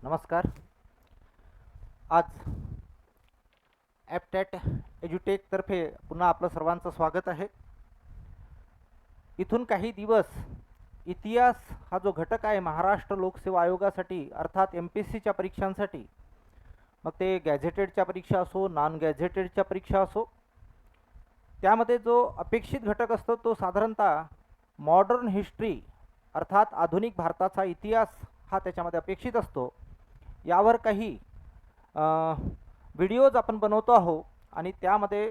नमस्कार. आज ॲपटॅट एज्युटेकतर्फे पुन्हा आपलं सर्वांचं स्वागत आहे. इथून काही दिवस इतिहास हा जो घटक आहे महाराष्ट्र लोकसेवा आयोगासाठी अर्थात MPSCच्या परीक्षांसाठी, मग ते गॅझेटेडच्या परीक्षा असो नॉन गॅझेटेडच्या परीक्षा असो, त्यामध्ये जो अपेक्षित घटक असतो तो साधारणतः मॉडर्न हिस्ट्री अर्थात आधुनिक भारताचा इतिहास हा त्याच्यामध्ये अपेक्षित असतो. यावर काही व्हिडिओज आपण बनवतो आहोत आणि त्यामध्ये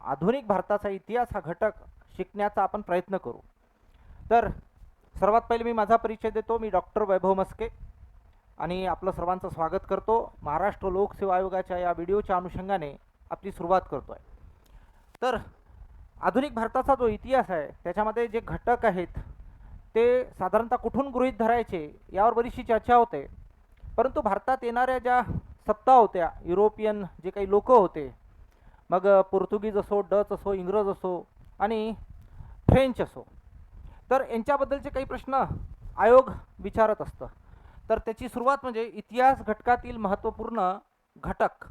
आधुनिक भारताचा इतिहास हा घटक शिकण्याचा आपण प्रयत्न करू. तर सर्वात पहिले मी माझा परिचय देतो. मी डॉक्टर वैभव मस्के आणि आपलं सर्वांचं स्वागत करतो. महाराष्ट्र लोकसेवा आयोगाच्या या व्हिडिओच्या अनुषंगाने आपली सुरुवात करतो आहे. तर आधुनिक भारताचा जो इतिहास आहे त्याच्यामध्ये जे घटक आहेत ते साधारणतः कुठून गृहीत धरायचे यावर बरीचशी चर्चा होते. परंतु भारतात येणाऱ्या ज्या सत्ता होत्या, युरोपियन जे काही लोक होते, मग पोर्तुगीज असो, डच असो, इंग्रज असो आणि फ्रेंच असो, तर यांच्याबद्दलचे काही प्रश्न आयोग विचारत असतं. तर त्याची सुरुवात म्हणजे इतिहास घटकातील महत्त्वपूर्ण घटक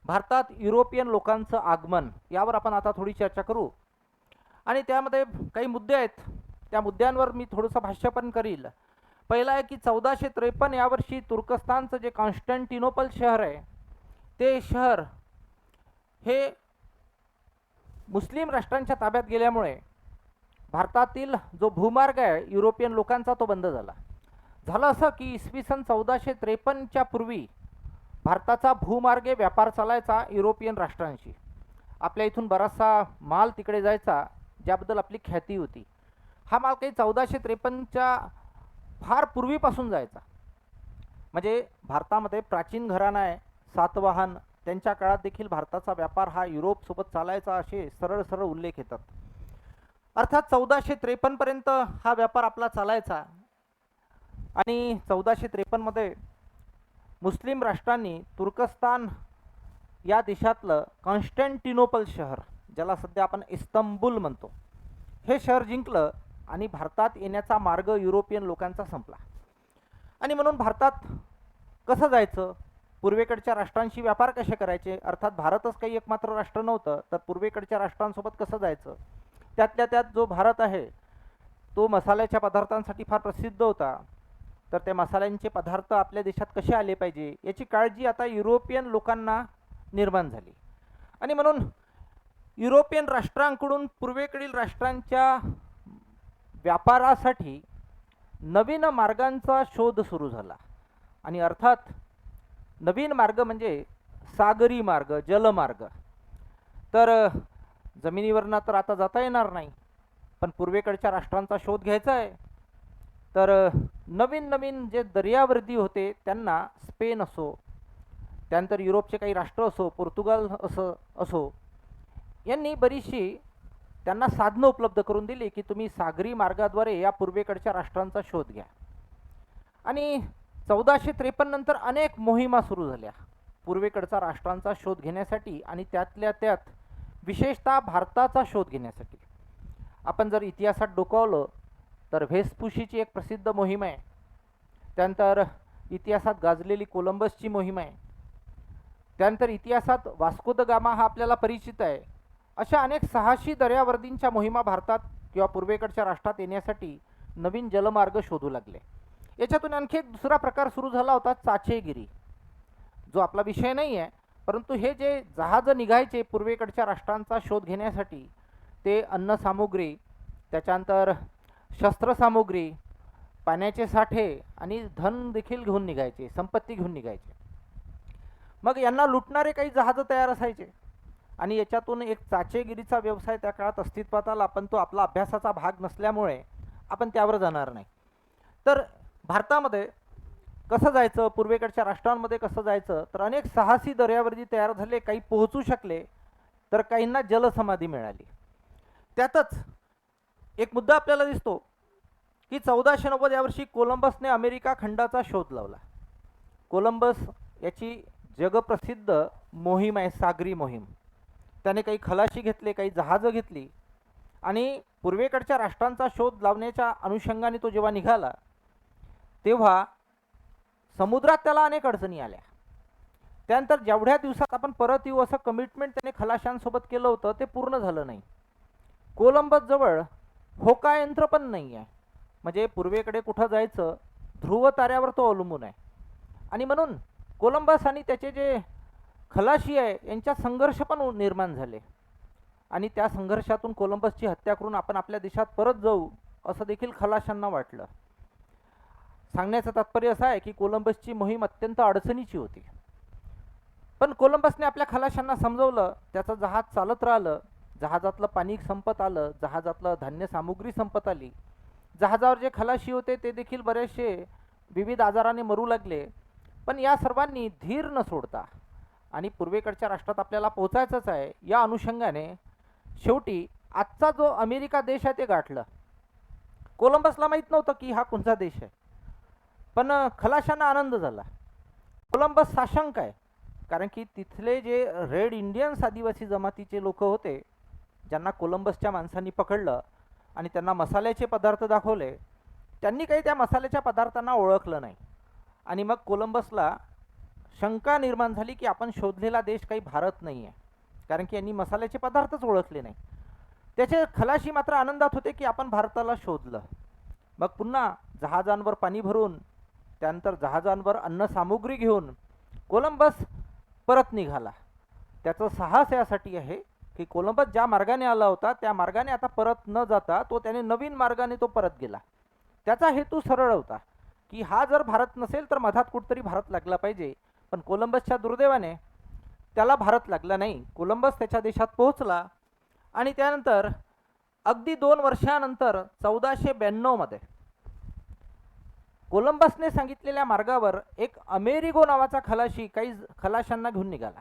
भारतात युरोपियन लोकांचं आगमन, यावर आपण आता थोडी चर्चा करू. आणि त्यामध्ये काही मुद्दे आहेत, त्या मुद्द्यांवर मी थोडंसं भाष्य पण करील. पहिला आहे की 1453 या वर्षी तुर्कस्तानचं जे कॉन्स्टँटिनोपल शहर आहे ते शहर हे मुस्लिम राष्ट्रांच्या ताब्यात गेल्यामुळे भारतातील जो भूमार्ग आहे युरोपियन लोकांचा तो बंद झाला. झालं असं की इसवी सन 1453च्या पूर्वी भारताचा भूमार्गे व्यापार चालायचा युरोपियन राष्ट्रांशी. आपल्या इथून बराचसा माल तिकडे जायचा, ज्याबद्दल आपली ख्याती होती. हा माल काही 1453च्या फार पूर्वीपासून जायचा. म्हणजे भारतामध्ये प्राचीन घराणा आहे सातवाहन, त्यांच्या काळात देखील भारताचा व्यापार हा युरोपसोबत चालायचा, असे सरळ सरळ उल्लेख येतात. अर्थात 1453 पर्यंत हा व्यापार आपला चालायचा. आणि 1453 मुस्लिम राष्ट्रांनी तुर्कस्तान या देशातलं कॉन्स्टँटिनोपल शहर, ज्याला सध्या आपण इस्तंबूल म्हणतो, हे शहर जिंकलं आणि भारतात येण्याचा मार्ग युरोपियन लोकांचा संपला. आणि म्हणून भारतात कसं जायचं, पूर्वेकडच्या राष्ट्रांशी व्यापार कसे करायचे, अर्थात भारतच काही एकमात्र राष्ट्र नव्हतं, तर पूर्वेकडच्या राष्ट्रांसोबत कसं जायचं. त्यातल्या त्यात जो भारत आहे तो मसाल्याच्या पदार्थांसाठी फार प्रसिद्ध होता. तर ते मसाल्यांचे पदार्थ आपल्या देशात कसे आले पाहिजे याची काळजी आता युरोपियन लोकांना निर्माण झाली. आणि म्हणून युरोपियन राष्ट्रांकडून पूर्वेकडील राष्ट्रांच्या व्यापारासाठी नवीन मार्गांचा शोध सुरू झाला. आणि अर्थात नवीन मार्ग म्हणजे सागरी मार्ग, जलमार्ग. तर जमिनीवरनं तर आता जाता येणार नाही, पण पूर्वेकडच्या राष्ट्रांचा शोध घ्यायचा आहे. तर नवीन नवीन जे दर्यावर्दी होते त्यांना स्पेन असो, त्यानंतर युरोपचे काही राष्ट्र असो, पोर्तुगाल असो, यांनी बरीचशी त्यांना साधनं उपलब्ध करून दिली की तुम्ही सागरी मार्गाद्वारे या पूर्वेकडच्या राष्ट्रांचा शोध घ्या. आणि 1453 नंतर अनेक मोहिमा सुरू झाल्या पूर्वेकडच्या राष्ट्रांचा शोध घेण्यासाठी आणि त्यातल्या त्यात विशेषतः भारताचा शोध घेण्यासाठी. आपण जर इतिहासात डोकावलं तर व्हेस्पुशीची एक प्रसिद्ध मोहीम आहे. त्यानंतर इतिहासात गाजलेली कोलंबसची मोहीम आहे. त्यानंतर इतिहासात वास्को द गामा हा आपल्याला परिचित आहे. अशा अनेक साहसी दर्यावर्दींच्या मोहिमा भारतात किंवा पूर्वेकडच्या राष्ट्रात येण्यासाठी नवीन जलमार्ग शोधू लागले. याच्यातून आणखी एक दुसरा प्रकार सुरू झाला होता, चाचेगिरी, जो आपला विषय नाही आहे. परंतु हे जे जहाजं निघायचे पूर्वेकडच्या राष्ट्रांचा शोध घेण्यासाठी, ते अन्नसामुग्री, त्याच्यानंतर शस्त्रसामुग्री, पाण्याचे साठे आणि धन देखील घेऊन निघायचे, संपत्ती घेऊन निघायचे. मग यांना लुटणारे काही जहाजं तयार असायचे आणि याच्यातून एक चाचेगिरीचा व्यवसाय त्या काळात अस्तित्वात आला. पण तो आपला अभ्यासाचा भाग नसल्यामुळे आपण त्यावर जाणार नाही. तर भारतामध्ये कसं जायचं, पूर्वेकडच्या राष्ट्रांमध्ये कसं जायचं, तर अनेक साहसी दर्यावर्दी तयार झाले. काही पोहोचू शकले तर काहींना जलसमाधी मिळाली. त्यातच एक मुद्दा आपल्याला दिसतो की 1490 या वर्षी कोलंबसने अमेरिका खंडाचा शोध लावला. कोलंबस याची जगप्रसिद्ध मोहीम आहे, सागरी मोहीम. त्याने काही खलाशी घेतले, काही जहाजं घेतली आणि पूर्वेकडच्या राष्ट्रांचा शोध लावण्याच्या अनुषंगाने तो जेव्हा निघाला तेव्हा समुद्रात त्याला अनेक अडचणी आल्या. त्यानंतर जेवढ्या दिवसात आपण परत येऊ असं कमिटमेंट त्याने खलाशांसोबत केलं होतं ते पूर्ण झालं नाही. कोलंबस जवळ होका यंत्र पण नाही आहे, म्हणजे पूर्वेकडे कुठं जायचं ध्रुव ताऱ्यावर तो अवलंबून आहे. आणि म्हणून कोलंबस आणि त्याचे जे खलाशी आहे यांच्यात संघर्ष पण निर्माण झाले आणि त्या संघर्षातून कोलंबसची हत्या करून आपण आपल्या देशात परत जाऊ असं देखील खलाशांना वाटलं. सांगण्याचं तात्पर्य असं आहे की कोलंबसची मोहीम अत्यंत अडचणीची होती. पण कोलंबसने आपल्या खलाशांना समजवलं, त्याचं जहाज चालत राहिलं, जहाजातलं पाणी संपत आलं, जहाजातलं धान्य सामुग्री संपत आली, जहाजावर जे खलाशी होते ते देखील बरेचसे विविध आजाराने मरू लागले. पण या सर्वांनी धीर न सोडता आणि पूर्वेकडच्या राष्ट्रात आपल्याला पोहोचायचंच आहे या अनुषंगाने शेवटी आजचा जो अमेरिका देश आहे ते गाठलं. कोलंबसला माहीत नव्हतं की हा कोणता देश आहे, पण खलाशांना आनंद झाला. कोलंबस साशंक आहे, कारण की तिथले जे रेड इंडियन्स आदिवासी जमातीचे लोक होते ज्यांना कोलंबसच्या माणसांनी पकडलं आणि त्यांना मसाल्याचे पदार्थ दाखवले, त्यांनी काही त्या मसाल्याच्या पदार्थांना ओळखलं नाही. आणि मग कोलंबसला शंका निर्माण झाली की आपण शोधलेला देश काही भारत नाही आहे, कारण की यांनी मसाल्याचे पदार्थच ओळखले नाही. त्याचे खलाशी मात्र आनंदात होते की आपण भारताला शोधलं. मग पुन्हा जहाजांवर पाणी भरून त्यानंतर जहाजांवर अन्न सामुग्री घेऊन कोलंबस परत निघाला. त्याचं साहस यासाठी आहे की कोलंबस ज्या मार्गाने आला होता त्या मार्गाने आता परत न जाता तो त्याने नवीन मार्गाने तो परत गेला. त्याचा हेतू सरळ होता की हा जर भारत नसेल तर मधात कुठतरी भारत लागला पाहिजे. पण कोलंबसच्या दुर्दैवाने त्याला भारत लागला नाही. कोलंबस त्याच्या देशात पोहोचला आणि त्यानंतर अगदी 2 वर्षानंतर 1492 मध्ये कोलंबसने सांगितलेल्या मार्गावर एक अमेरिगो नावाचा खलाशी काही खलाशांना घेऊन निघाला.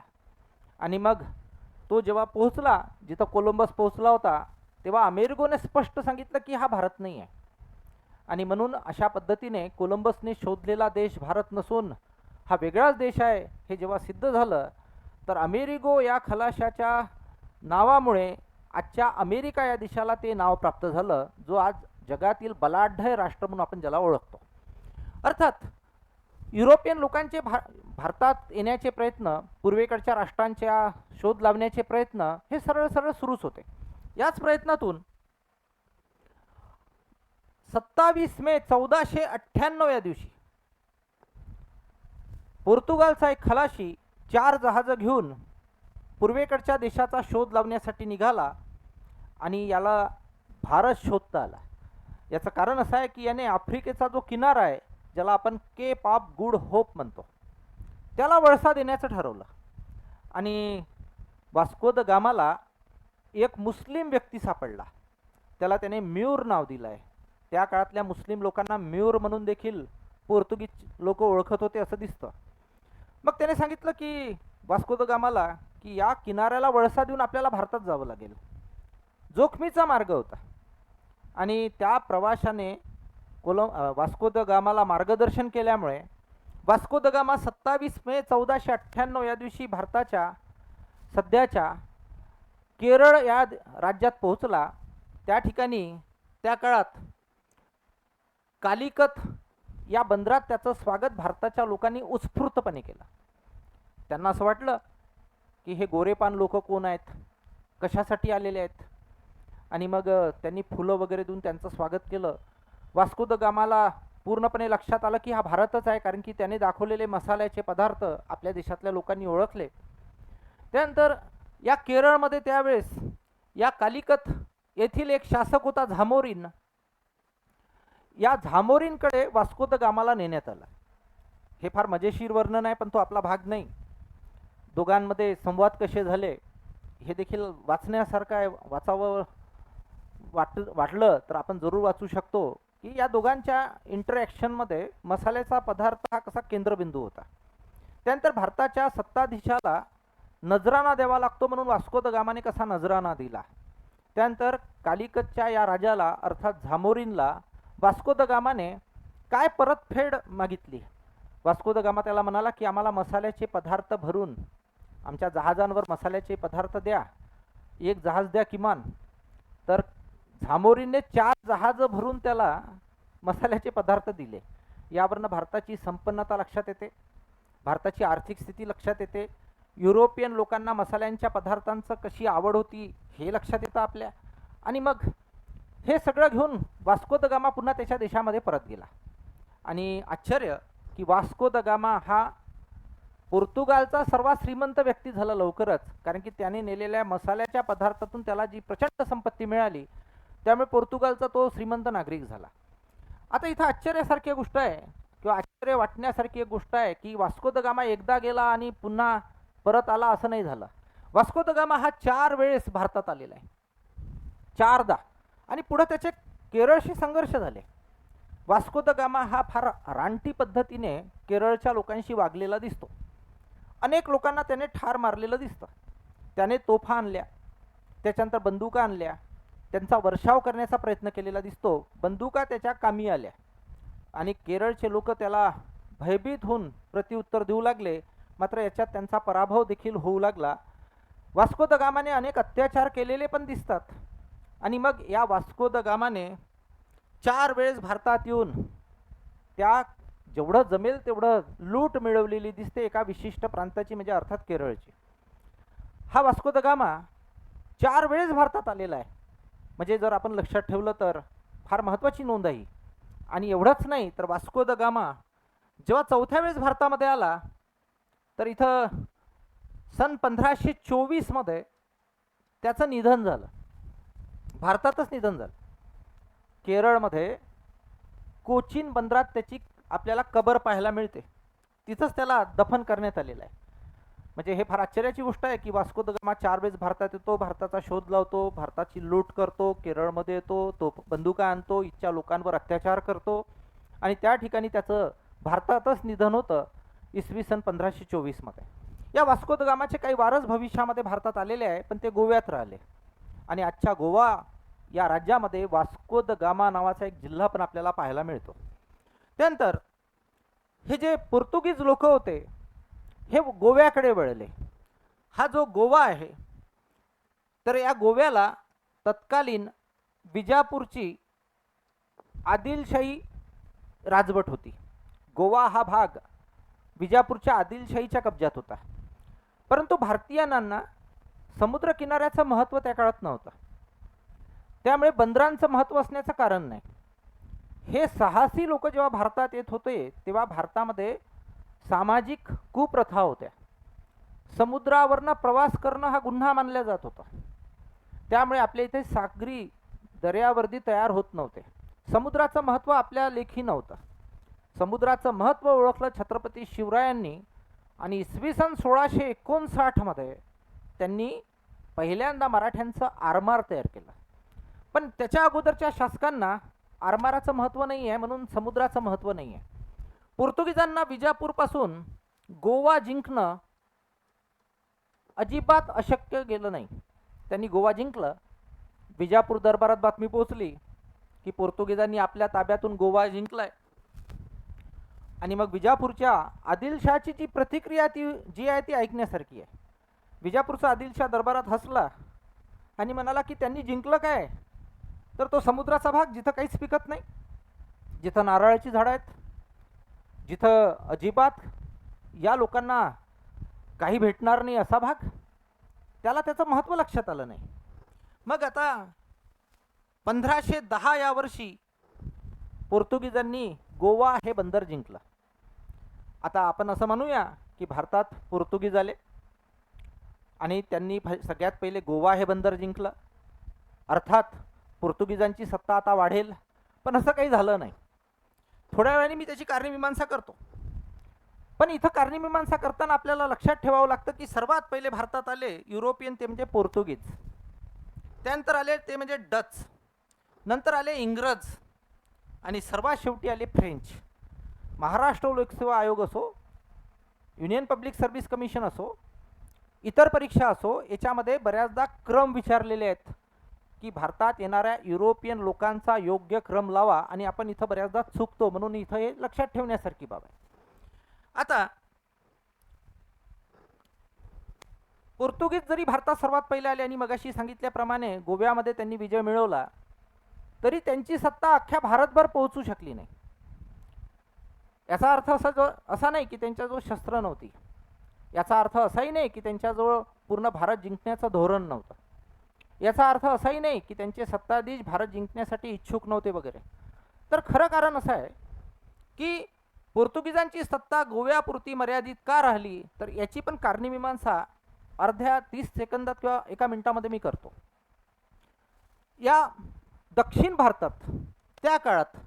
आणि मग तो जेव्हा पोहोचला जिथं कोलंबस पोहोचला होता तेव्हा अमेरिगोने स्पष्ट सांगितलं की हा भारत नाही आहे. आणि म्हणून अशा पद्धतीने कोलंबसने शोधलेला देश भारत नसून हा वेगळाच देश आहे हे जेव्हा सिद्ध झालं, तर अमेरिगो या खलाशाच्या नावामुळे आजच्या अमेरिका या देशाला ते नाव प्राप्त झालं, जो आज जगातील बलाढ्य राष्ट्र म्हणून आपण ज्याला ओळखतो. अर्थात युरोपियन लोकांचे भारतात येण्याचे प्रयत्न, पूर्वेकडच्या राष्ट्रांच्या शोध लावण्याचे प्रयत्न हे सरळ सरळ सुरूच होते. याच प्रयत्नातून 27 मे 1498 या दिवशी पोर्तुगालचा एक खलाशी 4 जहाज घेऊन पूर्वेकडच्या देशाचा शोध लावण्यासाठी निघाला आणि याला भारत शोधता आला. याचं कारण असं आहे की याने आफ्रिकेचा जो किनारा आहे ज्याला आपण केप ऑफ गुड होप म्हणतो त्याला वळसा देण्याचं ठरवलं. आणि वास्को द गामाला एक मुस्लिम व्यक्ती सापडला, त्याला त्याने म्यूर नाव दिलं आहे. त्या काळातल्या मुस्लिम लोकांना म्यूर म्हणून देखील पोर्तुगीज लोक ओळखत होते असं दिसतं. मग त्याने सांगितलं की वास्को द गामाला की या किनाऱ्याला वळसा देऊन आपल्याला भारतात जावं लागेल. जोखमीचा मार्ग होता आणि त्या प्रवाशाने वास्को द गामाला मार्गदर्शन केल्यामुळे वास्को द गामा 27 मे 1498 या दिवशी भारताच्या सध्याच्या केरळ या राज्यात पोहोचला. त्या ठिकाणी त्या काळात कालिकत या बंदरात त्याचं स्वागत भारताच्या लोकांनी उत्स्फूर्तपणे केलं. त्यांना असं वाटलं की हे गोरेपान लोक कोण आहेत, कशासाठी आलेले आहेत. आणि मग त्यांनी फुलं वगैरे देऊन त्यांचं स्वागत केलं. वास्को द गामाला पूर्णपणे लक्षात आलं की हा भारतच आहे, कारण की त्याने दाखवलेले मसाल्याचे पदार्थ आपल्या देशातल्या लोकांनी ओळखले. त्यानंतर या केरळमध्ये त्यावेळेस या कालिकत येथील एक शासक होता झामोरीन. या झामोरीनकडे वास्को द गामाला नेण्यात आला. हे फार मजेशीर वर्णन आहे पण तो आपला भाग नाही. दोघांमध्ये संवाद कसे झाले हे देखील वाचण्यासारखं आहे. वाचावं वाटलं तर आपण जरूर वाचू शकतो की या दोघांच्या इंटरॅक्शनमध्ये मसाल्याचा पदार्थ हा कसा केंद्रबिंदू होता. त्यानंतर भारताच्या सत्ताधीशाला नजराना द्यावा लागतो म्हणून वास्को द गामाने कसा नजराना दिला. त्यानंतर कालिकतच्या या राजाला अर्थात झामोरीनला वास्को द गामाने काय परतफेड मागितली. वास्को द गामा त्याला म्हणाला की आम्हाला मसाल्याचे पदार्थ भरून आमच्या जहाजांवर मसाल्याचे पदार्थ द्या, एक जहाज द्या किमान. तर झामोरीनने 4 जहाज भरून त्याला मसाल्याचे पदार्थ दिले. यावरनं भारताची संपन्नता लक्षात येते, भारताची आर्थिक स्थिती लक्षात येते, युरोपियन लोकांना मसाल्यांच्या पदार्थांचं कशी आवड होती हे लक्षात येतं आपल्या. आणि मग हे सगळं घेऊन वास्को द गामा पुन्हा त्याच्या देशामध्ये परत गेला. आणि आश्चर्य की वास्को द गामा हा पोर्तुगालचा सर्वात श्रीमंत व्यक्ती झाला लवकरच, कारण की त्याने नेलेल्या मसाल्याच्या पदार्थातून त्याला जी प्रचंड संपत्ती मिळाली, त्यामुळे पोर्तुगालचा तो श्रीमंत नागरिक झाला. आता इथं आश्चर्यासारखी गोष्ट आहे किंवा आश्चर्य वाटण्यासारखी एक गोष्ट आहे की वास्को द गामा एकदा गेला आणि पुन्हा परत आला असं नाही झालं. वास्को द गामा हा 4 वेळेस भारतात आलेला आहे, 4दा. आणि पुढे त्याचे केरळशी संघर्ष झाले. वास्को द गामा हा फार रानटी पद्धतीने केरळच्या लोकांशी वागलेला दिसतो. अनेक लोकांना त्याने ठार मारलेलं दिसतं. त्याने तोफा आणल्या, त्याच्यानंतर बंदुका आणल्या, त्यांचा वर्षाव करण्याचा प्रयत्न केलेला दिसतो. बंदुका त्याच्या कामी आल्या आणि केरळचे लोक त्याला भयभीत होऊन प्रत्युत्तर देऊ लागले. मात्र याच्यात त्यांचा पराभव देखील होऊ लागला. वास्को द गामाने अनेक अत्याचार केलेले पण दिसतात. आणि मग या वास्को द गामाने 4 वेळेस भारतात येऊन त्या जेवढं जमेल तेवढं लूट मिळवलेली दिसते एका विशिष्ट प्रांताची, म्हणजे अर्थात केरळची. हा वास्को द गामा 4 वेळेस भारतात आलेला आहे, म्हणजे जर आपण लक्षात ठेवलं तर फार महत्त्वाची नोंद आहे. आणि एवढंच नाही तर वास्को द गामा जेव्हा 4थ्या वेळेस भारतामध्ये आला तर इथं सन 1524 मध्ये त्याचं निधन झालं, भारतातच निधन झालं. केरळमध्ये कोचीन बंदरात त्याची आपल्याला कबर पाहायला मिळते, तिथंच त्याला दफन करण्यात आलेलं आहे. म्हणजे हे फार आश्चर्याची गोष्ट आहे की वास्को द गामा 4 वेळेस भारतात येतो, भारताचा शोध लावतो, भारताची लूट करतो, केरळमध्ये येतो, तो बंदुका आणतो, इथच्या लोकांवर अत्याचार करतो आणि त्या ठिकाणी त्याचं भारतातच निधन होतं इसवी सन 1524 मध्ये. या वास्को द गामाचे काही वारस भविष्यामध्ये भारतात आलेले आहे, पण ते गोव्यात राहिले. आणि आजच्या गोवा या राज्यामध्ये वास्को द गामा नावाचा एक जिल्हा पण आपल्याला पाहायला मिळतो. त्यानंतर हे जे पोर्तुगीज लोक होते हे गोव्याकडे वळले. हा जो गोवा आहे तर या गोव्याला तत्कालीन विजापूरची आदिलशाही राजवट होती. गोवा हा भाग विजापूरच्या आदिलशाहीच्या कब्जात होता. परंतु भारतीयांना समुद्र किनाऱ्याचं महत्त्व त्या काळात नव्हतं, त्यामुळे बंदरांचं महत्त्व असण्याचं कारण नाही. हे साहसी लोक जेव्हा भारतात येत होते तेव्हा भारतामध्ये सामाजिक कुप्रथा होत्या. समुद्रावरनं प्रवास करणं हा गुन्हा मानला जात होता. त्यामुळे आपल्या इथे सागरी दर्यावर्दी तयार होत नव्हते. समुद्राचं महत्त्व आपल्या लेखी नव्हतं. समुद्राचं महत्त्व ओळखलं छत्रपती शिवरायांनी आणि इसवी सन 1659 मध्ये त्यांनी पहिल्यांदा मराठ्यांचं आरमार तयार केलं. पण त्याच्या अगोदरच्या शासकांना आरमाराचं महत्त्व नाही आहे, म्हणून समुद्राचं महत्त्व नाही आहे. पोर्तुगीजांना विजापूरपासून गोवा जिंकणं अजिबात अशक्य गेलं नाही. त्यांनी गोवा जिंकलं. विजापूर दरबारात बातमी पोहोचली की पोर्तुगीजांनी आपल्या ताब्यातून गोवा जिंकलाय. आणि मग विजापूरच्या आदिलशाहची जी प्रतिक्रिया जी आहे ती ऐकण्यासारखी आहे. विजापूरचा आदिलशाह दरबारात हसला आणि म्हणाला की त्यांनी जिंकलं काय, तर तो समुद्राचा भाग जिथं काहीच पिकत नाही, जिथं नारळाची झाडं आहेत, जिथं अजिबात या लोकांना काही भेटणार नाही असा भाग, त्याला त्याचं महत्त्व लक्षात आलं नाही. मग आता 1510 या वर्षी पोर्तुगीजांनी गोवा हे बंदर जिंकलं. आता आपण असं म्हणूया की भारतात पोर्तुगीज आले आणि त्यांनी सगळ्यात पहिले गोवा हे बंदर जिंकलं. अर्थात पोर्तुगीजांची सत्ता आता वाढेल, पण असं काही झालं नाही. थोड्या वेळाने मी त्याची कारणमीमांसा करतो. पण इथं कारणमीमांसा करताना आपल्याला लक्षात ठेवावं लागतं की सर्वात पहिले भारतात आले युरोपियन, ते म्हणजे पोर्तुगीज. त्यानंतर आले ते म्हणजे डच, नंतर आले इंग्रज आणि सर्वात शेवटी आले फ्रेंच. महाराष्ट्र लोकसेवा आयोग असो, युनियन पब्लिक सर्व्हिस कमिशन असो, इतर परीक्षा असो, याच्यामध्ये बऱ्याचदा क्रम विचारलेले आहेत की भारतात येणाऱ्या युरोपियन लोकांचा योग्य क्रम लावा, आणि आपण इथं बऱ्याचदा चुकतो. म्हणून इथं हे लक्षात ठेवण्यासारखी बाब आहे. आता पोर्तुगीज जरी भारतात सर्वात पहिले आले आणि मगाशी सांगितल्याप्रमाणे गोव्यामध्ये त्यांनी विजय मिळवला, तरी त्यांची सत्ता अख्ख्या भारतभर पोहोचू शकली नाही. याचा अर्थ असा नाही की त्यांच्याजवळ शस्त्र नव्हती, याचा अर्थ असाही नाही की त्यांच्याजवळ पूर्ण भारत जिंकण्याचं धोरण नव्हतं, याचा अर्थ असाही नाही की त्यांचे सत्ताधीश भारत जिंकण्यासाठी इच्छुक नव्हते वगैरे. तर खरं कारण असं आहे की पोर्तुगीजांची सत्ता गोव्यापुरती मर्यादित का राहिली, तर याची पण कारणमीमांसा अर्ध्या 30 सेकंदात किंवा 1 मिनिटामध्ये मी करतो. या दक्षिण भारतात त्या काळात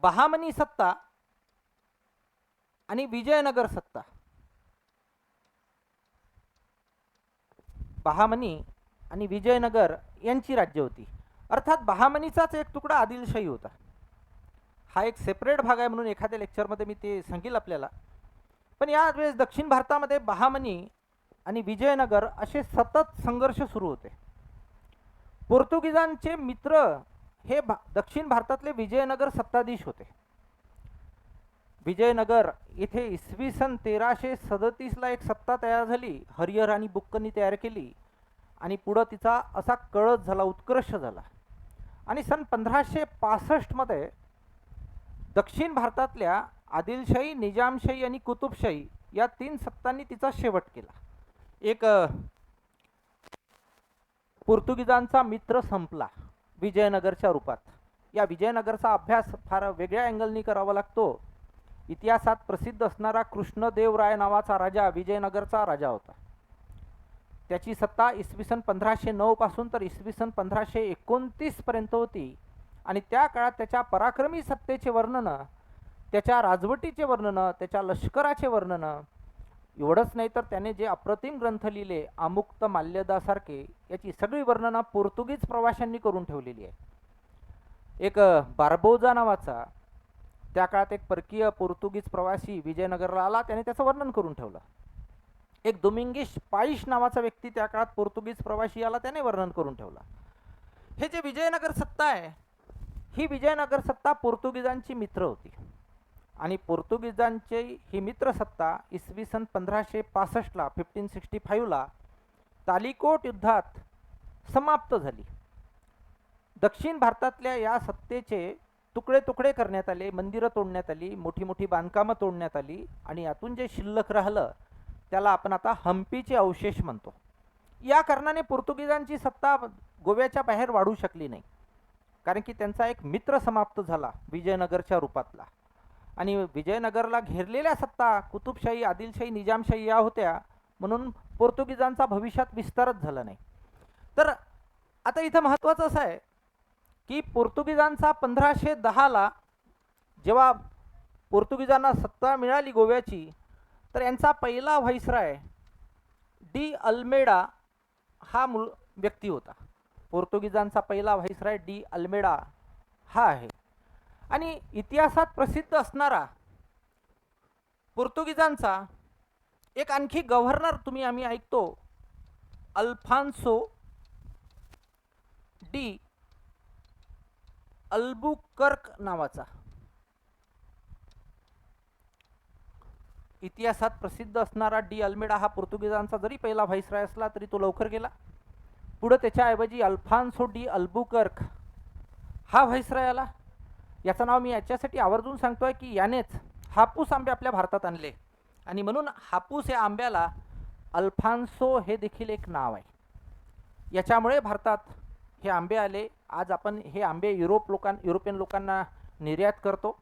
बहामनी सत्ता आणि विजयनगर सत्ता, बहामनी आणि विजयनगर यांची राज्य होती. अर्थात बहामनीचाच एक तुकडा आदिलशाही होता. हा एक सेपरेट भाग आहे, म्हणून एखाद्या लेक्चरमध्ये मी ते सांगेल आपल्याला. पण यावेळेस दक्षिण भारतामध्ये बहामनी आणि विजयनगर असे सतत संघर्ष सुरू होते. पोर्तुगीजांचे मित्र हे दक्षिण भारतातले विजयनगर सत्ताधीश होते. विजयनगर इथे इसवी सन 1337ला एक सत्ता तयार झाली, हरिहर आणि बुक्कनी तयार केली आणि पुढं तिचा असा कळस झाला, उत्कर्ष झाला. आणि सन 1565मध्ये दक्षिण भारतातल्या आदिलशाही, निजामशाही आणि कुतुबशाही या 3 सत्तांनी तिचा शेवट केला. एक पोर्तुगीजांचा मित्र संपला विजयनगरच्या रूपात. या विजयनगरचा अभ्यास फार वेगळ्या अँगलनी करावा लागतो. इतिहासात प्रसिद्ध असणारा कृष्णदेवराय नावाचा राजा विजयनगरचा राजा होता. त्याची सत्ता इसवी सन 1509 पासून तर इसवी सन 1529 पर्यंत होती. आणि त्या काळात त्याच्या पराक्रमी सत्तेचे वर्णन, त्याच्या राजवटीचे वर्णन, त्याच्या लष्कराचे वर्णन, एवढंच नाही तर त्याने जे अप्रतिम ग्रंथ लिहिले आमुक्त माल्यदासारखे, याची सगळी वर्णनं पोर्तुगीज प्रवाशांनी करून ठेवलेली आहे. एक बार्बोजा नावाचा त्या काळात एक परकीय पोर्तुगीज प्रवासी विजयनगरला आला, त्याने त्याचं वर्णन करून ठेवलं. एक दोमिंगिश पाईश नावाचा व्यक्ती त्या काळात पोर्तुगीज प्रवासी आला, त्याने वर्णन करून ठेवलं. हे जे विजयनगर सत्ता आहे, ही विजयनगर सत्ता पोर्तुगीजांची मित्र होती. आणि पोर्तुगीजांची ही मित्र सत्ता इसवी सन 1565ला 1565ला तालिकोट युद्धात समाप्त झाली. दक्षिण भारतातल्या या सत्तेचे तुकडे तुकडे करण्यात आले, मंदिरं तोडण्यात आली, मोठी मोठी बांधकामं तोडण्यात आली आणि यातून जे शिल्लक राहिलं त्याला आपण आता हम्पीचे अवशेष म्हणतो. या कारणाने पोर्तुगीजांची सत्ता गोव्याच्या बाहेर वाढू शकली नाही, कारण की त्यांचा एक मित्र समाप्त झाला विजयनगरच्या रूपातला. आणि विजयनगरला घेरलेल्या सत्ता कुतुबशाही, आदिलशाही, निजामशाही या होत्या, म्हणून पोर्तुगीजांचा भविष्यात विस्तारच झाला नाही. तर आता इथं महत्त्वाचं असं आहे की पोर्तुगीजांचा 1510ला जेव्हा पोर्तुगीजांना सत्ता मिळाली गोव्याची, तर यांचा पहिला व्हाईसराय डी अल्मेडा हा व्यक्ती होता. पोर्तुगीजांचा पहिला व्हाईसराय डी अल्मेडा हा आहे. आणि इतिहासात प्रसिद्ध असणारा पोर्तुगीजांचा एक आणखी गव्हर्नर आम्ही ऐकतो, अल्फान्सो डी अल्बुकर्क नावाचा. इतिहासात प्रसिद्ध असणारा डी अल्मेडा हा पोर्तुगीजांचा जरी पहिला व्हाईसराय असला तरी तो लवकर गेला. पुढे त्याच्याऐवजी अल्फान्सो डी अल्बुकर्क हा व्हाईसराय आला. याचं नाव मी याच्यासाठी आवर्जून सांगतोय की यानेच हापूस आंबे आपल्या भारतात आणले आणि म्हणून हापूस या आंब्याला अल्फान्सो हे देखील एक नाव आहे. याच्यामुळे भारतात हे आंबे आले. आज आपण हे आंबे युरोपियन लोकांना निर्यात करतो.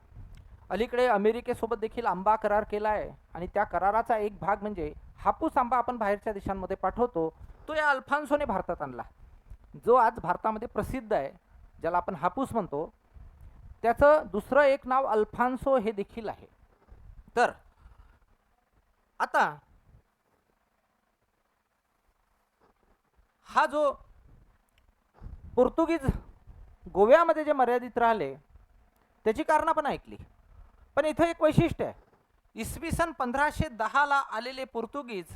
अलीकडे अमेरिकेसोबत देखील आंबा करार केला आहे आणि त्या कराराचा एक भाग म्हणजे हापूस आंबा आपण बाहेरच्या देशांमध्ये पाठवतो, तो या अल्फान्सोने भारतात आणला. जो आज भारतामध्ये प्रसिद्ध आहे, ज्याला आपण हापूस म्हणतो, त्याचं दुसरं एक नाव अल्फान्सो हे देखील आहे. तर आता हा जो पोर्तुगीज गोव्यामध्ये जे मर्यादित राहिले त्याची कारणं पण ऐकली. पण इथं एक वैशिष्ट्य आहे, इसवी सन 1510ला आलेले पोर्तुगीज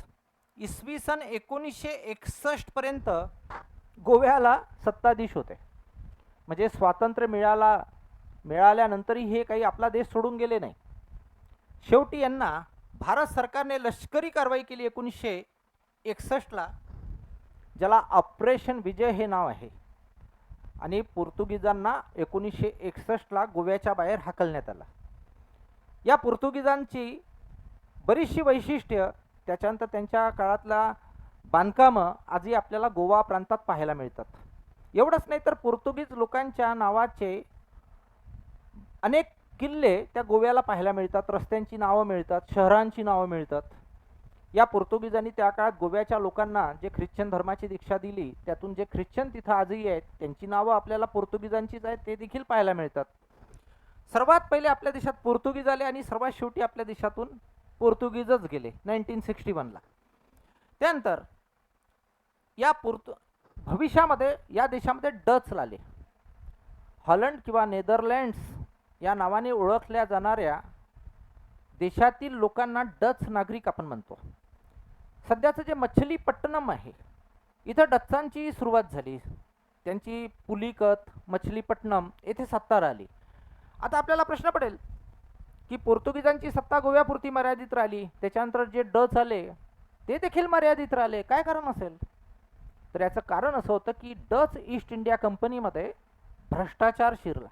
इसवी सन 1961 पर्यंत गोव्याला सत्ताधीश होते. म्हणजे स्वातंत्र्य मिळाल्यानंतरही हे काही आपला देश सोडून गेले नाही. शेवटी यांना भारत सरकारने लष्करी कारवाई केली 1961ला, ज्याला ऑपरेशन विजय हे नाव आहे. आणि पोर्तुगीजांना 1961ला गोव्याच्या बाहेर हाकलण्यात आला. या पोर्तुगीजांची बरीचशी वैशिष्ट्य, त्याच्यानंतर त्यांच्या काळातला बांधकामं आजही आपल्याला गोवा प्रांतात पाहायला मिळतात. एवढंच नाही तर पोर्तुगीज लोकांच्या नावाचे अनेक किल्ले त्या गोव्याला पाहायला मिळतात, रस्त्यांची नावं मिळतात, शहरांची नावं मिळतात. या पोर्तुगीजांनी त्या काळात गोव्याच्या लोकांना जे ख्रिश्चन धर्माची दीक्षा दिली, त्यातून जे ख्रिश्चन तिथं आजही आहेत त्यांची नावं आपल्याला पोर्तुगीजांचीच आहेत, ते देखील पाहायला मिळतात. सर्वात पहिले आपल्या देशात पोर्तुगीज आले आणि सर्वात शेवटी आपल्या देशातून पोर्तुगीजच गेले 1961ला. त्यानंतर या भविष्यामध्ये या देशामध्ये डच आले. हॉलंड किंवा नेदरलँड्स या नावाने ओळखल्या जाणाऱ्या देशातील लोकांना डच नागरिक आपण म्हणतो. सध्याचं जे मछलीपट्टणम आहे, इथं डच्चांची सुरुवात झाली. त्यांची पुलिकत, मछलीपट्टणम येथे सत्ता राहिली. आता आपल्याला प्रश्न पडेल की पोर्तुगीजांची सत्ता गोव्यापुरती मर्यादित राहिली, त्याच्यानंतर जे डच आले ते देखील मर्यादित राहिले, काय कारण असेल? तर याचं कारण असं होतं की डच ईस्ट इंडिया कंपनीमध्ये भ्रष्टाचार शिरला.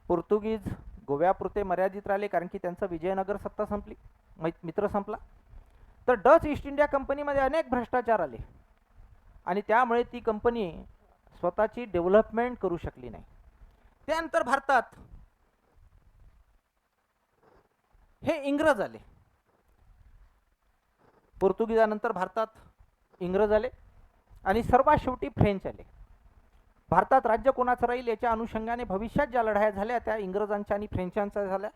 पोर्तुगीज गोव्यापुरते मर्यादित राहिले कारण की त्यांचं विजयनगर सत्ता संपली, मित्र संपला. तर डच ईस्ट इंडिया कंपनीमध्ये अनेक भ्रष्टाचार आले आणि त्यामुळे ती कंपनी स्वतःची डेव्हलपमेंट करू शकली नाही. त्यानंतर भारतात हे इंग्रज आले. पोर्तुगीजानंतर भारतात इंग्रज आले आणि सर्वात शेवटी फ्रेंच आले. भारतात राज्य कोणाचं राहील याच्या अनुषंगाने भविष्यात ज्या लढाया झाल्या त्या इंग्रजांच्या आणि फ्रेंचांच्या झाल्या.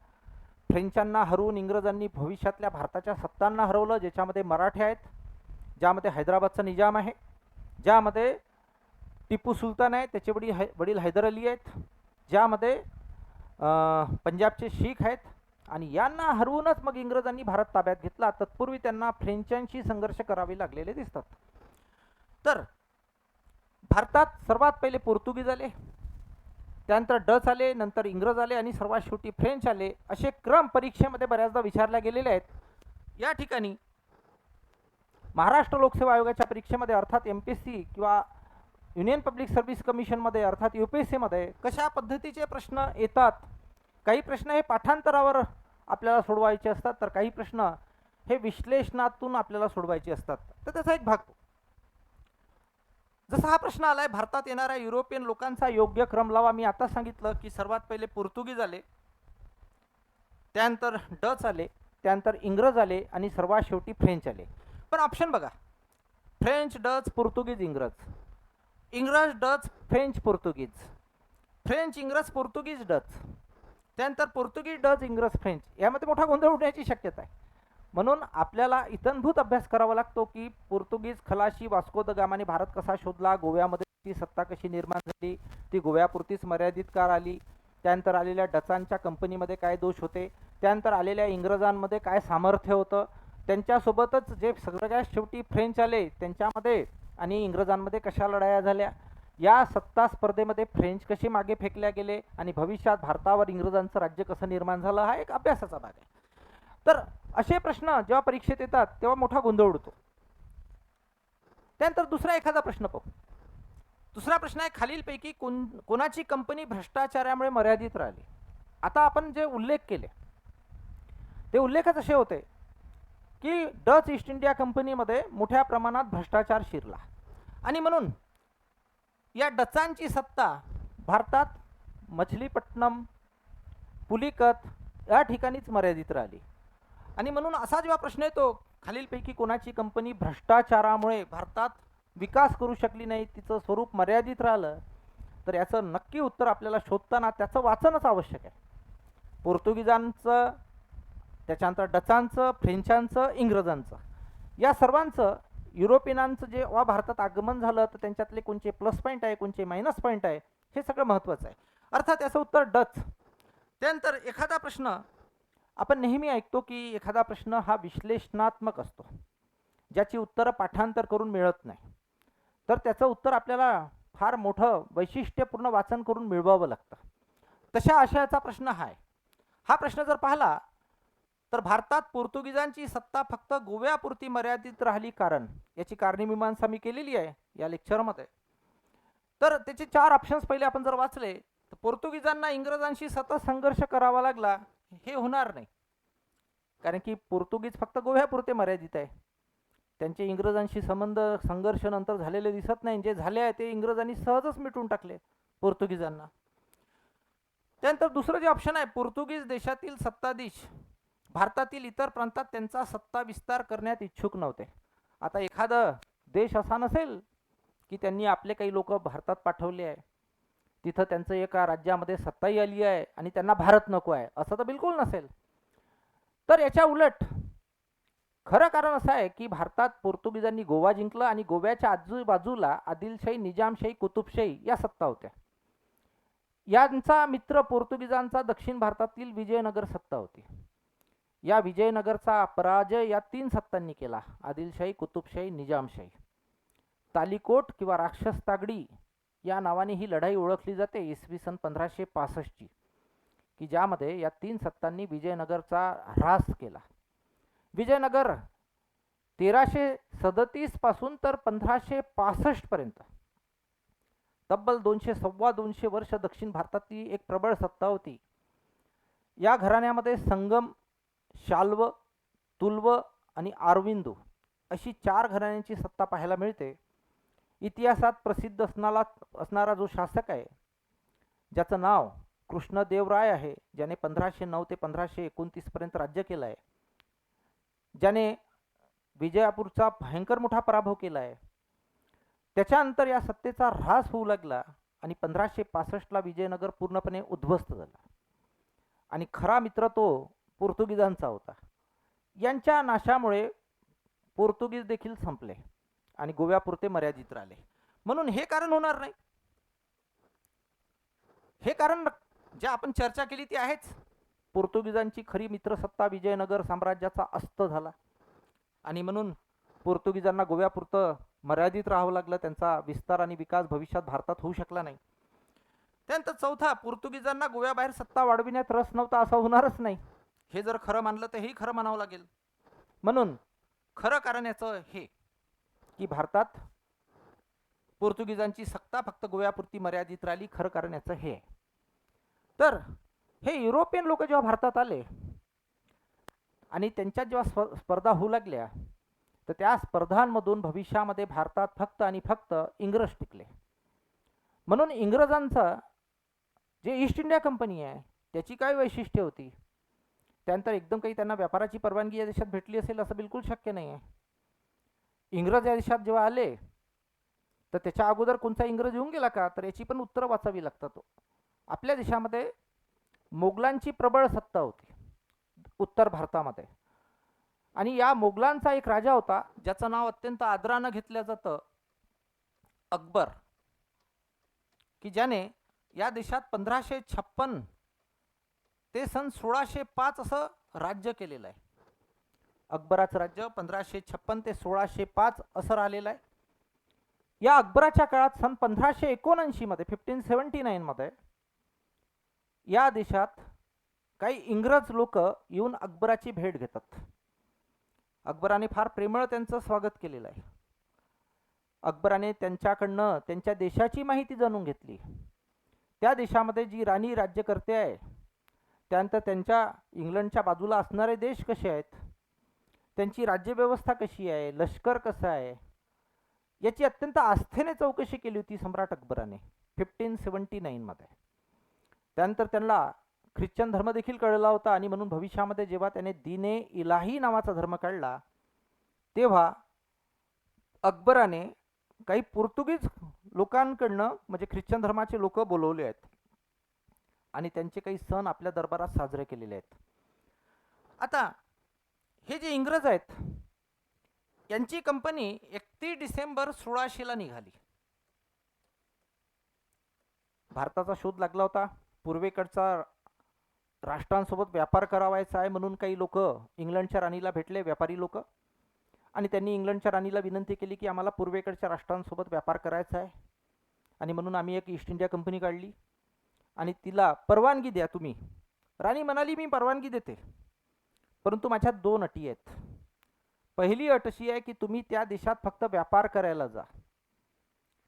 फ्रेंचांना हरवून इंग्रजांनी भविष्यातल्या भारताच्या सत्तांना हरवलं, ज्याच्यामध्ये मराठे आहेत, ज्यामध्ये हैदराबादचा निजाम आहे, ज्यामध्ये टिपू सुलतान आहे, त्याचे वडील हैदर अली आहेत, ज्यामध्ये पंजाबचे शीख आहेत. आणि यांना हरवूनच मग इंग्रजांनी भारत ताब्यात घेतला. तत्पूर्वी त्यांना फ्रेंचांशी संघर्ष करावे लागलेले दिसतात. तर भारतात सर्वात पहिले पोर्तुगीज आले, त्यानंतर डच आले, नंतर इंग्रज आले आणि सर्वात शेवटी फ्रेंच आले. असे क्रम परीक्षेमध्ये बऱ्याचदा विचारल्या गेलेले आहेत. या ठिकाणी महाराष्ट्र लोकसेवा आयोगाच्या परीक्षेमध्ये अर्थात MPSC किंवा युनियन पब्लिक सर्व्हिस कमिशनमध्ये अर्थात UPSC मध्ये कशा पद्धतीचे प्रश्न येतात. काही प्रश्न हे पाठांतरावर आपल्याला सोडवायचे असतात, तर काही प्रश्न हे विश्लेषणातून आपल्याला सोडवायचे असतात. तर त्याचा एक भाग जसा हा प्रश्न आलाय, भारतात येणाऱ्या युरोपियन लोकांचा योग्य क्रम लावा. मी आता सांगितलं की सर्वात पहिले पोर्तुगीज आले, त्यानंतर डच आले, त्यानंतर इंग्रज आले आणि सर्वात शेवटी फ्रेंच आले. पण ऑप्शन बघा, फ्रेंच, डच, पोर्तुगीज, इंग्रज, इंग्रज, डच, फ्रेंच, पोर्तुगीज, फ्रेंच, इंग्रज, पोर्तुगीज, डच, त्यानंतर पोर्तुगीज, डच, इंग्रज, फ्रेंच. यामध्ये मोठा गोंधळ उडण्याची शक्यता आहे. म्हणून आपल्याला इतंभूत अभ्यास करावा लागतो की पोर्तुगीज, खलाशी, वास्को द गामाने भारत कसा शोधला, गोव्यामध्ये ती सत्ता कशी निर्माण झाली, ती गोव्यापुरतीच मर्यादित का आली, त्यानंतर आलेल्या डचांच्या कंपनीमध्ये काय दोष होते, त्यानंतर आलेल्या इंग्रजांमध्ये काय सामर्थ्य होतं, त्यांच्यासोबतच जे सगळ्यात शेवटी फ्रेंच आले त्यांच्यामध्ये आणि इंग्रजांमध्ये कशा लढाया झाल्या, या सत्ता स्पर्धेमध्ये फ्रेंच कसे मागे फेकल्या गेले आणि भविष्यात भारतावर इंग्रजांचं राज्य कसं निर्माण झालं, हा एक अभ्यासाचा भाग आहे. तर असे प्रश्न जेव्हा परीक्षेत येतात तेव्हा मोठा गोंधळ उडतो. त्यानंतर दुसरा एखादा प्रश्न पाहू. दुसरा प्रश्न आहे, खालीलपैकी कोणाची कंपनी भ्रष्टाचारामुळे मर्यादित राहिली. आता आपण जे उल्लेख केले ते उल्लेखच असे होते की डच ईस्ट इंडिया कंपनीमध्ये मोठ्या प्रमाणात भ्रष्टाचार शिरला आणि म्हणून या डचांची सत्ता भारतात मछलीपट्टणम, पुलिकत या ठिकाणीच मर्यादित राहिली. आणि म्हणून असा जेव्हा प्रश्न येतो, खालीलपैकी कोणाची कंपनी भ्रष्टाचारामुळे भारतात विकास करू शकली नाही, तिचं स्वरूप मर्यादित राहिलं, तर याचं नक्की उत्तर आपल्याला शोधताना त्याचं वाचनच आवश्यक आहे. पोर्तुगीजांचं, त्याच्यानंतर डचांचं, फ्रेंचांचं, इंग्रजांचं, या सर्वांचं युरोपियनांचं जेव्हा भारतात आगमन झालं तर त्यांच्यातले कोणते प्लस पॉईंट आहे, कोणते मायनस पॉईंट आहे, हे सगळं महत्त्वाचं आहे. अर्थात याचं उत्तर डच. त्यानंतर एखादा प्रश्न आपण नेहमी ऐकतो की एखादा प्रश्न हा विश्लेषणात्मक असतो, ज्याची उत्तरं पाठांतर करून मिळत नाही, तर त्याचं उत्तर आपल्याला फार मोठं वैशिष्ट्यपूर्ण वाचन करून मिळवावं लागतं. तशा आशयाचा प्रश्न हा आहे. हा प्रश्न जर पाहिला तर भारतात पोर्तुगीजांची सत्ता फक्त गोव्यापुरती मर्यादित राहिली कारण, याची कारणमीमांसा मी केलेली आहे या लेक्चरमध्ये. तर त्याचे 4 ऑप्शन्स पहिले आपण जर वाचले तर पोर्तुगीजांना इंग्रजांशी सतत संघर्ष करावा लागला, हे होणार नाही. कारण की पोर्तुगीज फक्त गोव्यापुरते मर्यादित आहे. त्यांचे इंग्रजांशी संबंध संघर्ष नंतर झालेले दिसत नाही. जे झाले आहे ते इंग्रजांनी सहजच मिटून टाकले पोर्तुगीजांना. त्यानंतर दुसरं जे ऑप्शन आहे, पोर्तुगीज देशातील सत्ताधीश भारतातील इतर प्रांतात त्यांचा सत्ता विस्तार करण्यात इच्छुक नव्हते. आता एखादा देश असा नसेल की त्यांनी आपले काही लोक भारतात पाठवले आहे, तिथं त्यांचं एका राज्यामध्ये सत्ताही आली आहे आणि त्यांना भारत नको आहे, असं तर बिलकुल नसेल. तर याच्या उलट खरं कारण असं आहे की भारतात पोर्तुगीजांनी गोवा जिंकलं आणि गोव्याच्या आजूबाजूला आदिलशाही, निजामशाही, कुतुबशाही या सत्ता होत्या. यांचा मित्र पोर्तुगीजांचा दक्षिण भारतातील विजयनगर सत्ता होती. या विजयनगरचा पराजय या तीन सत्तांनी केला, आदिलशाही, कुतुबशाही, निजामशाही. तालिकोट किंवा राक्षस तागडी या नावाने ही लढाई ओळखली जाते इसवी सन 1565ची, की ज्यामध्ये या तीन सत्तांनी विजयनगरचा ऱ्हास केला. विजयनगर 1337 पासून तर 1565 पर्यंत तब्बल 200-2.25 वर्ष दक्षिण भारतातली एक प्रबळ सत्ता होती. या घराण्यामध्ये संगम, शाल्व, तुल्व आणि आरविंदू अशी 4 घराण्यांची सत्ता पाहायला मिळते. इतिहासात प्रसिद्ध असणारा जो शासक आहे, ज्याचं नाव कृष्णदेवराय आहे, ज्याने 1509 ते 1529 पर्यंत राज्य केलं आहे, ज्याने विजयापूरचा भयंकर मोठा पराभव केला आहे, त्याच्यानंतर या सत्तेचा ऱ्हास होऊ लागला आणि 1565ला विजयनगर पूर्णपणे उद्ध्वस्त झाला. आणि खरा मित्र तो पोर्तुगीजांचा होता. यांच्या नाशामुळे पोर्तुगीज देखील संपले आणि गोव्यापुरते मर्यादित राहिले. म्हणून हे कारण होणार नाही. हे कारण जे आपण चर्चा केली ती आहेच. पोर्तुगीजांची खरी मित्रसत्ता विजयनगर साम्राज्याचा अस्त झाला आणि म्हणून पोर्तुगीजांना गोव्यापुरतं मर्यादित राहावं लागलं. त्यांचा विस्तार आणि विकास भविष्यात भारतात होऊ शकला नाही. त्यानंतर चौथा, पोर्तुगीजांना गोव्याबाहेर सत्ता वाढविण्यात रस नव्हता, असं होणारच नाही. हे जर खरं मानलं तर हेही खरं म्हणावं लागेल. म्हणून खरं कारण याचं हे की भारतात पोर्तुगीजांची सत्ता फक्त गोव्यापुरती मर्यादित राहिली. खरं कारण याचं हे आहे. तर हे युरोपियन लोक जेव्हा भारतात आले आणि त्यांच्यात जेव्हा स्पर्धा होऊ लागल्या, तर त्या स्पर्धांमधून भविष्यामध्ये भारतात फक्त आणि फक्त इंग्रज टिकले. म्हणून इंग्रजांचा जे ईस्ट इंडिया कंपनी आहे त्याची काय वैशिष्ट्ये होती, त्यानंतर एकदम काही त्यांना व्यापाराची परवानगी या देशात भेटली असेल असं बिलकुल शक्य नाही आहे. इंग्रज या देशात जेव्हा आले तर त्याच्या अगोदर कोणता इंग्रज येऊन गेला का, तर याची पण उत्तरं वाचावी लागतात. आपल्या देशामध्ये मोगलांची प्रबळ सत्ता होती उत्तर भारतामध्ये, आणि या मोगलांचा एक राजा होता ज्याचं नाव अत्यंत आदरानं घेतलं जातं, अकबर, की ज्याने या देशात 1556 ते सन 1605 असं राज्य केलेलं आहे. अकबराचं राज्य 1556 ते 1605 असं राहिलेलं आहे. या अकबराच्या काळात सन 1579 मध्ये 1579 मध्ये या देशात काही इंग्रज लोक येऊन अकबराची भेट घेतात. अकबराने फार प्रेमळ त्यांचं स्वागत केलेलं आहे. अकबराने त्यांच्याकडनं त्यांच्या देशाची माहिती जाणून घेतली. त्या देशामध्ये जी राणी राज्य करते आहे, त्यानंतर त्यांच्या इंग्लंडच्या बाजूला असणारे देश कसे आहेत, त्यांची राज्यव्यवस्था कशी आहे, लष्कर कसं आहे, याची अत्यंत आस्थेने चौकशी केली होती सम्राट अकबराने 1579 मध्ये. त्यानंतर त्यांना ख्रिश्चन धर्म देखील कळला होता आणि म्हणून भविष्यामध्ये जेव्हा त्याने दीने इलाही नावाचा धर्म काढला, तेव्हा अकबराने काही पोर्तुगीज लोकांकडनं म्हणजे ख्रिश्चन धर्माचे लोक बोलवले आहेत आणि त्यांचे काही सण आपल्या दरबारात साजरे केलेले आहेत. आता हे जे इंग्रज आहेत यांची कंपनी 31 डिसेंबर 1600 निघाली. भारताचा शोध लागला होता. पूर्वेकडचा राष्ट्रांसोबत व्यापार करावायचा आहे म्हणून काही लोक इंग्लंडच्या राणीला भेटले, व्यापारी लोक, आणि त्यांनी इंग्लंडच्या राणीला विनंती केली की आम्हाला पूर्वेकडच्या राष्ट्रांसोबत व्यापार करायचा आहे आणि म्हणून आम्ही एक ईस्ट इंडिया कंपनी काढली आणि तिला परवानगी द्या तुम्ही. राणी म्हणाली मी परवानगी देते, परंतु माझ्या 2 अटी आहेत. पहिली अट अशी आहे की तुम्ही त्या देशात फक्त व्यापार करायला जा.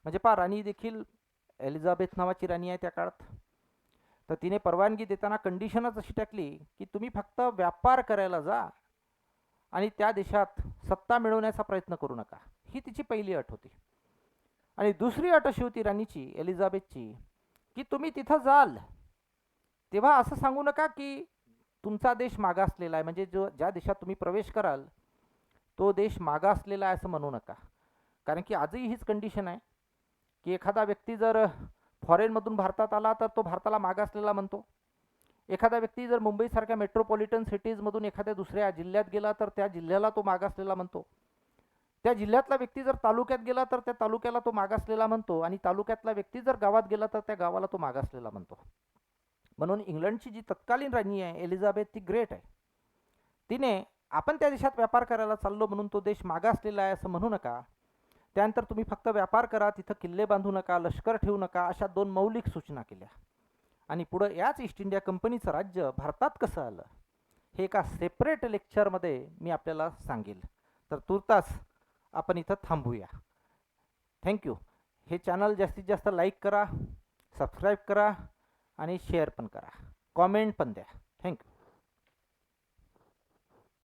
म्हणजे राणी देखील एलिझाबेथ नावाची राणी आहे त्या काळात, तर तिने परवानगी देताना कंडिशनच अशी टाकली की तुम्ही फक्त व्यापार करायला जा आणि त्या देशात सत्ता मिळवण्याचा प्रयत्न करू नका. ही तिची पहिली अट होती. आणि दुसरी अट अशी होती राणीची, एलिझाबेथची, की तुम्ही तिथं जाल तेव्हा असं सांगू नका की तुमचा देश मागासलेला आहे, म्हणजे ज्या देशात तुम्ही प्रवेश कराल तो देश मागासलेला आहे असं म्हणू नका. कारण की आजही हीच कंडिशन आहे की एखादा व्यक्ती जर फॉरेनमधून भारतात आला तर तो भारताला मागासलेला म्हणतो. एखादा व्यक्ती जर मुंबईसारख्या मेट्रोपॉलिटन सिटीजमधून एखाद्या दुसऱ्या जिल्ह्यात गेला तर त्या जिल्ह्याला तो मागासलेला म्हणतो. त्या जिल्ह्यातला व्यक्ती जर तालुक्यात गेला तर त्या तालुक्याला तो मागासलेला म्हणतो, आणि तालुक्यातला व्यक्ती जर गावात गेला तर त्या गावाला तो मागासलेला म्हणतो. म्हणून इंग्लंडची जी तत्कालीन राणी आहे एलिझाबेथ, ती ग्रेट आहे. तिने आपण त्या देशात व्यापार करायला चाललो म्हणून तो देश मागासलेला आहे असं म्हणू नका. त्यानंतर तुम्ही फक्त व्यापार करा, तिथं किल्ले बांधू नका, लष्कर ठेवू नका, अशा 2 मौलिक सूचना केल्या. आणि पुढं याच ईस्ट इंडिया कंपनीचं राज्य भारतात कसं आलं हे एका सेपरेट लेक्चरमध्ये मी आपल्याला सांगेल. तर तुर्तास आपण इथं थांबूया. थँक्यू. हे चॅनल जास्तीत जास्त लाईक करा, सबस्क्राईब करा आणि शेअर पण करा, कॉमेंट पण द्या. थँक्यू.